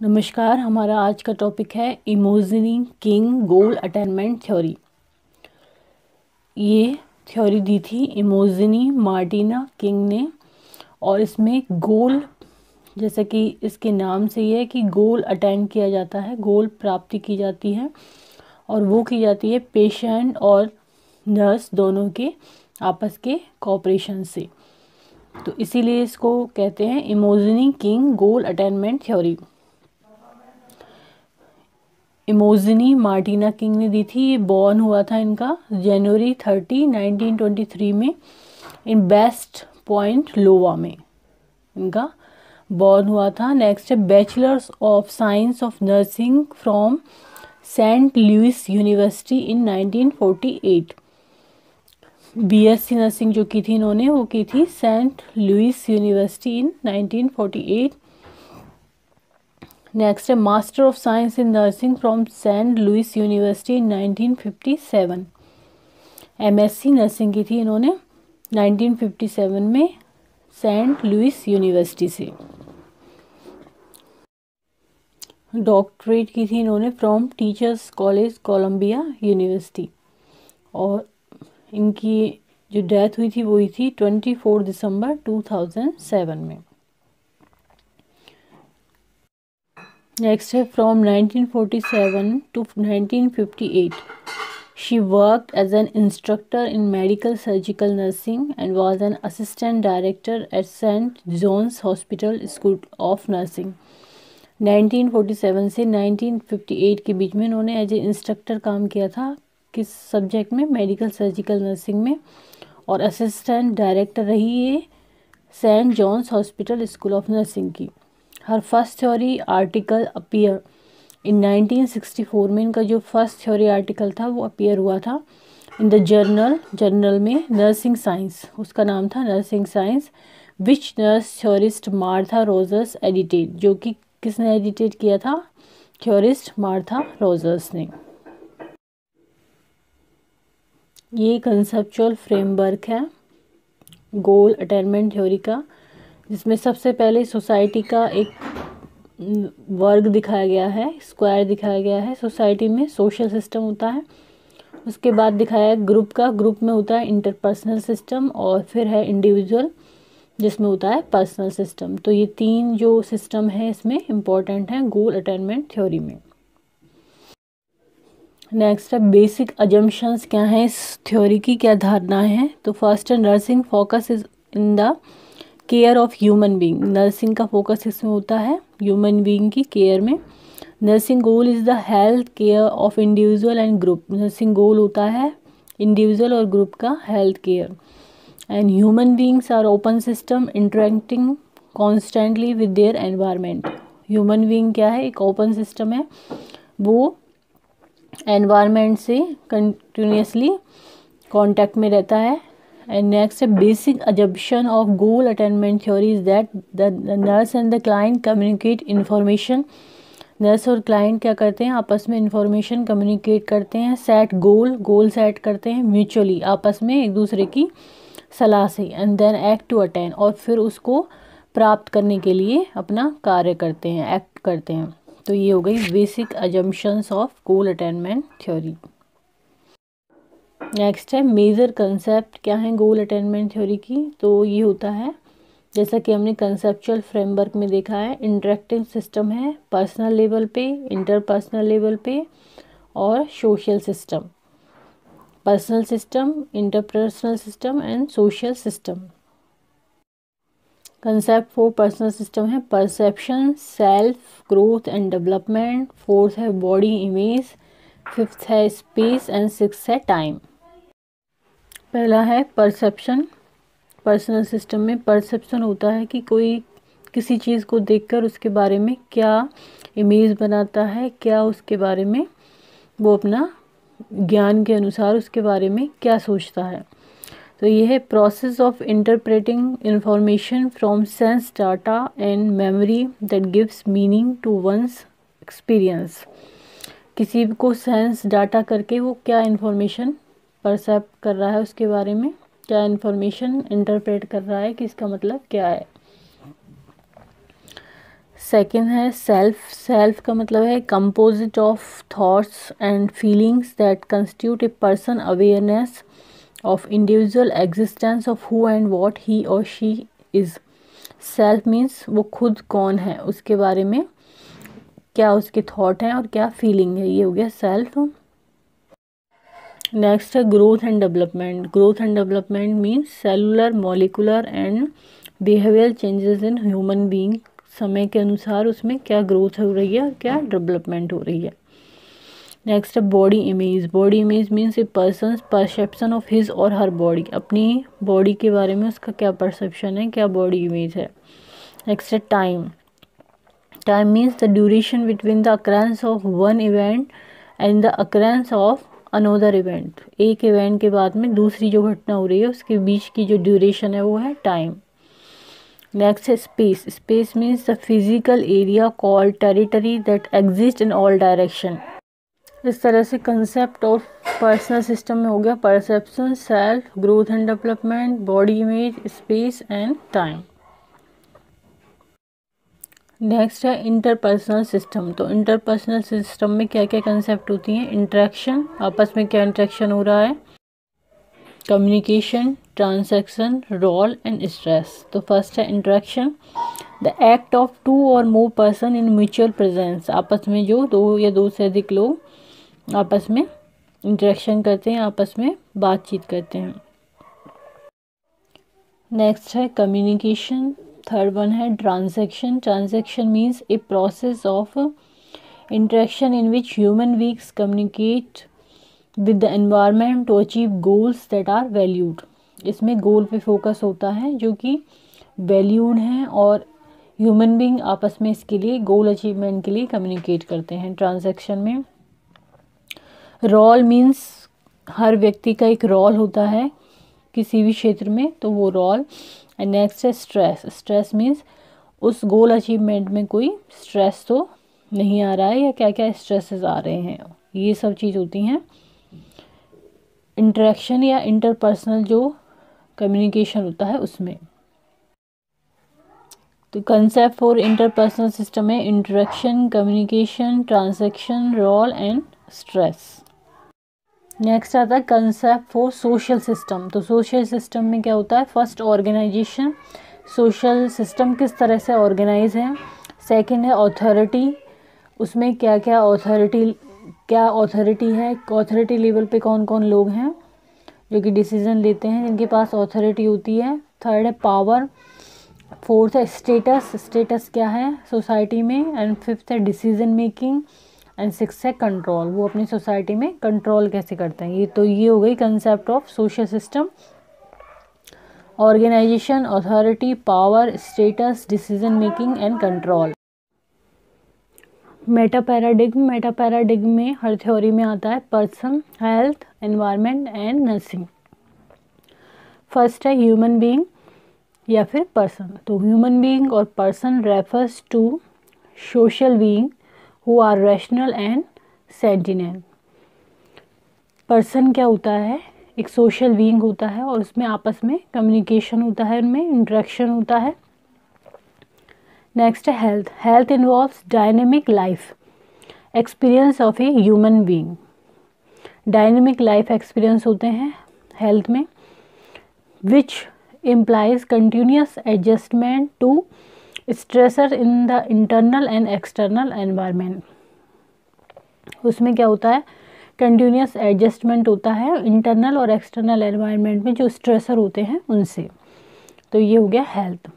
नमस्कार। हमारा आज का टॉपिक है Imogene King goal attainment theory. ये थ्योरी दी थी इमोजनी मार्टिना किंग ने, और इसमें गोल, जैसा कि इसके नाम से ये है कि गोल अटेन किया जाता है, गोल प्राप्ति की जाती है, और वो की जाती है पेशेंट और नर्स दोनों के आपस के कोऑपरेशन से। तो इसीलिए इसको कहते हैं Imogene King goal attainment theory. Imogene Martina King ने दी थी। ये बॉर्न हुआ था इनका जनवरी 30, 1923 में इन वेस्ट पॉइंट लोवा में इनका बॉर्न हुआ था। नेक्स्ट है bachelors of science of nursing from Saint Louis University in 1948। BSc nursing जो की थी इन्होंने, वो की थी Saint Louis University in 1948। Next है master of science in nursing from Saint Louis University in 1957। MSc nursing की थी इन्होंने 1957 में सेंट लुइस यूनिवर्सिटी से। डॉक्टरेट की थी इन्होंने from teachers college Columbia University, और इनकी जो डेथ हुई थी वो हुई थी 24 दिसंबर 2007 में। नेक्स्ट है from 1947 to 1958 she worked as an instructor in medical surgical nursing and was an assistant director at St. John's Hospital School of Nursing। 1947 से 1958 के बीच में इन्होंने एज ए इंस्ट्रक्टर काम किया था, किस सब्जेक्ट में, मेडिकल सर्जिकल नर्सिंग में, और असिस्टेंट डायरेक्टर रही ये Saint John's hospital school of nursing की। Her first theory article appear in 1964 में। इनका जो फर्स्ट थ्योरी आर्टिकल था वो अपीयर हुआ था इन द जर्नल में नर्सिंग साइंस, उसका नाम था nursing science, which nurse theorist Martha Rogers edited, जो कि किसने एडिटेट किया था, थ्योरिस्ट मार्था रोजर्स ने। ये कंसेप्चुअल फ्रेमवर्क है गोल अटेनमेंट थ्योरी का, जिसमें सबसे पहले सोसाइटी का एक वर्ग दिखाया गया है, स्क्वायर दिखाया गया है। सोसाइटी में सोशल सिस्टम होता है, उसके बाद दिखाया है ग्रुप का, ग्रुप में होता है इंटरपर्सनल सिस्टम, और फिर है इंडिविजुअल जिसमें होता है पर्सनल सिस्टम। तो ये तीन जो सिस्टम है इसमें इम्पोर्टेंट है गोल अटेनमेंट थ्योरी में। नेक्स्ट है बेसिक अजम्पशंस क्या हैं इस थ्योरी की, क्या धारणाएं हैं। तो फर्स्ट है nursing focus is in the care of human being. Nursing का फोकस इसमें होता है ह्यूमन बीइंग की केयर में। Nursing goal is the health care of individual and group. Nursing goal होता है इंडिविजुअल और ग्रुप का health care. And human beings are open system interacting constantly with their environment. Human being क्या है, एक open system है, वो environment से कंटिन्यूसली कांटेक्ट में रहता है। एंड नेक्स्ट है basic assumption of goal attainment theory is that the nurse and the client communicate information. Nurse और क्लाइंट क्या करते हैं, आपस में इंफॉर्मेशन कम्युनिकेट करते हैं। सेट गोल सेट करते हैं म्यूचुअली, आपस में एक दूसरे की सलाह से। And then act to attain, और फिर उसको प्राप्त करने के लिए अपना कार्य करते हैं, एक्ट करते हैं। तो ये हो गई basic assumptions of goal attainment theory. Next है मेजर कंसेप्ट क्या है गोल अटेनमेंट थ्योरी की। तो ये होता है, जैसा कि हमने कंसेप्चुअल फ्रेमवर्क में देखा है, इंटरेक्टिव सिस्टम है पर्सनल लेवल पे, इंटरपर्सनल लेवल पे, और social system. Personal system, interpersonal system and social system. Concept for personal system है perception, self, growth and development. Fourth है बॉडी इमेज, फिफ्थ है स्पेस एंड सिक्स्थ है time. पहला है परसेप्शन। पर्सनल सिस्टम में perception होता है कि कोई किसी चीज़ को देखकर उसके बारे में क्या इमेज बनाता है, क्या उसके बारे में वो अपना ज्ञान के अनुसार उसके बारे में क्या सोचता है। तो ये है process of interpreting information from sense data and memory that gives meaning to one's experience. किसी को सेंस डाटा करके वो क्या इन्फॉर्मेशन परसेप्ट कर रहा है, उसके बारे में क्या इन्फॉर्मेशन इंटरप्रेट कर रहा है कि इसका मतलब क्या है। सेकंड है सेल्फ। सेल्फ का मतलब है composite of thoughts and feelings that constitute a person awareness of individual existence of who and what he और शी इज़। सेल्फ मीन्स वो खुद कौन है, उसके बारे में क्या उसके थॉट हैं और क्या फीलिंग है, ये हो गया सेल्फ। नेक्स्ट है growth and development. Growth and development means cellular, molecular and behavioural changes in human being. समय के अनुसार उसमें क्या ग्रोथ हो रही है और क्या डेवलपमेंट हो रही है। नेक्स्ट है body image. Body image means a person perception of his और हर बॉडी। अपनी बॉडी के बारे में उसका क्या परसेप्शन है, क्या बॉडी इमेज है। नेक्स्ट है time. Time means the duration between the occurrence of one event and the occurrence of another event. एक इवेंट के बाद में दूसरी जो घटना हो रही है उसके बीच की जो ड्यूरेशन है वो है टाइम। नेक्स्ट है space. Space means the physical area called territory that exist in all direction. इस तरह से कंसेप्ट ऑफ पर्सनल सिस्टम में हो गया perception, self, growth and development, body image, space and time. Next है इंटरपर्सनल सिस्टम। तो interpersonal system में क्या क्या कंसेप्ट होती हैं। इंटरेक्शन, आपस में क्या इंटरेक्शन हो रहा है, communication, transaction, role and stress. तो फर्स्ट है interaction, the act of two और more person in mutual presence. आपस में जो दो या दो से अधिक लोग आपस में इंटरेक्शन करते हैं, आपस में बातचीत करते हैं। नेक्स्ट है कम्युनिकेशन। थर्ड वन है transaction. Transaction means a process of interaction in which human beings communicate with the environment to achieve goals that are valued. इसमें गोल पे फोकस होता है जो कि वैल्यूड हैं और ह्यूमन बीइंग आपस में इसके लिए गोल अचीवमेंट के लिए कम्युनिकेट करते हैं ट्रांजैक्शन में। रोल मीन्स हर व्यक्ति का एक रोल होता है किसी भी क्षेत्र में, तो वो रोल। एंड नेक्स्ट है स्ट्रेस। स्ट्रेस मीन्स उस गोल अचीवमेंट में कोई स्ट्रेस तो नहीं आ रहा है या क्या क्या स्ट्रेसेस आ रहे हैं, ये सब चीज़ होती हैं इंटरेक्शन या इंटरपर्सनल जो कम्युनिकेशन होता है उसमें। तो कंसेप्ट फॉर इंटरपर्सनल सिस्टम है interaction, communication, transaction, role and stress. Next आता है कंसेप्ट फॉर सोशल सिस्टम। तो सोशल सिस्टम में क्या होता है, फर्स्ट ऑर्गेनाइजेशन, सोशल सिस्टम किस तरह से ऑर्गेनाइज है। सेकंड है अथॉरिटी, उसमें क्या क्या अथॉरिटी है, अथॉरिटी लेवल पे कौन कौन लोग हैं जो कि डिसीजन लेते हैं, जिनके पास अथॉरिटी होती है। थर्ड है पावर। फोर्थ है स्टेटस, स्टेटस क्या है सोसाइटी में। एंड फिफ्थ है डिसीजन मेकिंग। एंड सिक्स है कंट्रोल, वो अपनी सोसाइटी में कंट्रोल कैसे करते हैं। ये हो गई concept of social system, organization, authority, power, status, decision making and control. Meta paradigm में हर थ्योरी में आता है person, health, environment and nursing. First है ह्यूमन बीइंग या फिर पर्सन। तो ह्यूमन बीइंग और person refers to social being who are rational and sentient. Person क्या होता है, एक सोशल बीइंग होता है और उसमें आपस में कम्युनिकेशन होता है, उनमें इंटरेक्शन होता है। नेक्स्ट है health. Health involves dynamic life experience of a human being. Dynamic life experience होते हैं हेल्थ में, विच implies continuous adjustment to stressor in the internal and external environment। उसमें क्या होता है, कंटिन्यूस एडजस्टमेंट होता है इंटरनल और एक्सटर्नल एनवायरनमेंट में जो स्ट्रेसर होते हैं उनसे। तो ये हो गया हेल्थ।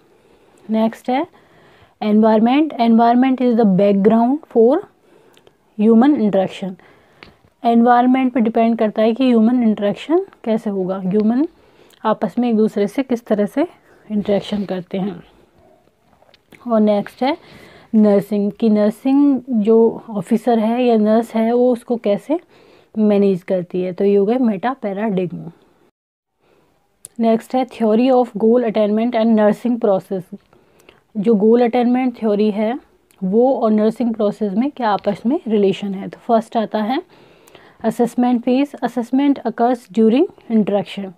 नेक्स्ट है environment. Environment is the background for human interaction. Environment पे डिपेंड करता है कि ह्यूमन इंटरेक्शन कैसे होगा, ह्यूमन आपस में एक दूसरे से किस तरह से इंटरेक्शन करते हैं। और नेक्स्ट है नर्सिंग, कि नर्सिंग जो ऑफिसर है या नर्स है वो उसको कैसे मैनेज करती है। तो ये हो गया मेटा पैराडिग्म। नेक्स्ट है theory of goal attainment and nursing process. जो गोल अटेनमेंट थ्योरी है वो और नर्सिंग प्रोसेस में क्या आपस में रिलेशन है। तो फर्स्ट आता है assessment phase. Assessment occurs during interaction.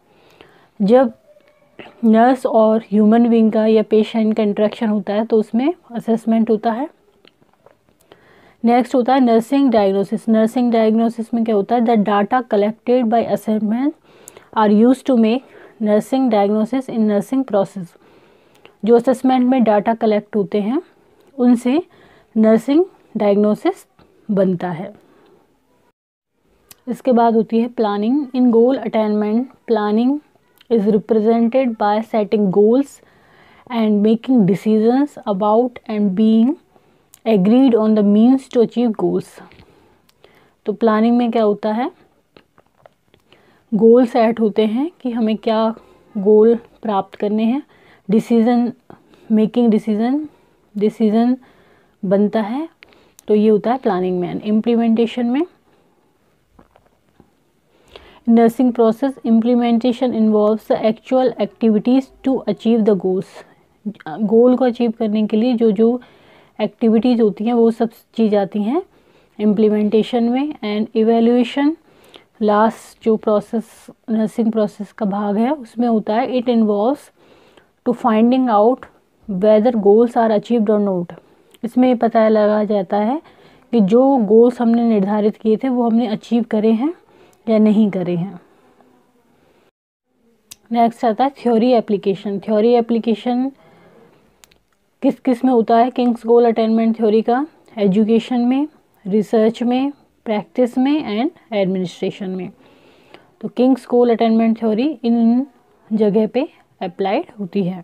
जब नर्स और ह्यूमन बीइंग का या पेशेंट का इंटरेक्शन होता है तो उसमें असेसमेंट होता है। नेक्स्ट होता है नर्सिंग डायग्नोसिस। नर्सिंग डायग्नोसिस में क्या होता है, the data collected by assessment are used to make nursing diagnosis in nursing process. जो असेसमेंट में डाटा कलेक्ट होते हैं उनसे नर्सिंग डायग्नोसिस बनता है। इसके बाद होती है planning. In goal attainment planning is represented by setting goals and making decisions about and being agreed on the means to achieve goals. तो प्लानिंग में क्या होता है, गोल सेट होते हैं कि हमें क्या गोल प्राप्त करने हैं, डिसीजन मेकिंग डिसीजन बनता है, तो ये होता है प्लानिंग में। इम्प्लीमेंटेशन में nursing process implementation involves the actual activities to achieve the goals. Goal को अचीव करने के लिए जो जो एक्टिविटीज़ होती हैं वो सब चीज़ आती हैं इम्प्लीमेंटेशन में। एंड इवेल्यूएशन लास्ट जो प्रोसेस नर्सिंग प्रोसेस का भाग है उसमें होता है, it involves to finding out whether goals are achieved और नॉट। इसमें पता लगा जाता है कि जो गोल्स हमने निर्धारित किए थे वो हमने अचीव करे हैं या नहीं करे हैं। नेक्स्ट आता है थ्योरी एप्लीकेशन। थ्योरी एप्लीकेशन किस किस में होता है, किंग्स गोल अटेनमेंट थ्योरी का एजुकेशन में, रिसर्च में, प्रैक्टिस में एंड एडमिनिस्ट्रेशन में। तो किंग्स गोल अटेनमेंट थ्योरी इन जगह पे अप्लाइड होती है।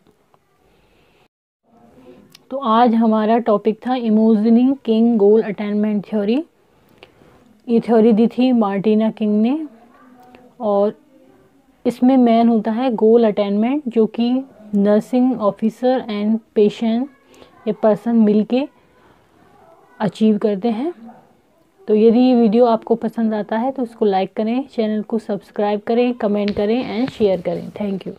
तो आज हमारा टॉपिक था इमोजनिंग किंग गोल अटेनमेंट थ्योरी। ये थ्योरी दी थी मार्टिना किंग ने और इसमें मेन होता है गोल अटेनमेंट, जो कि नर्सिंग ऑफिसर एंड पेशेंट या पर्सन मिलके अचीव करते हैं। तो यदि ये वीडियो आपको पसंद आता है तो उसको लाइक करें, चैनल को सब्सक्राइब करें, कमेंट करें एंड शेयर करें। Thank you.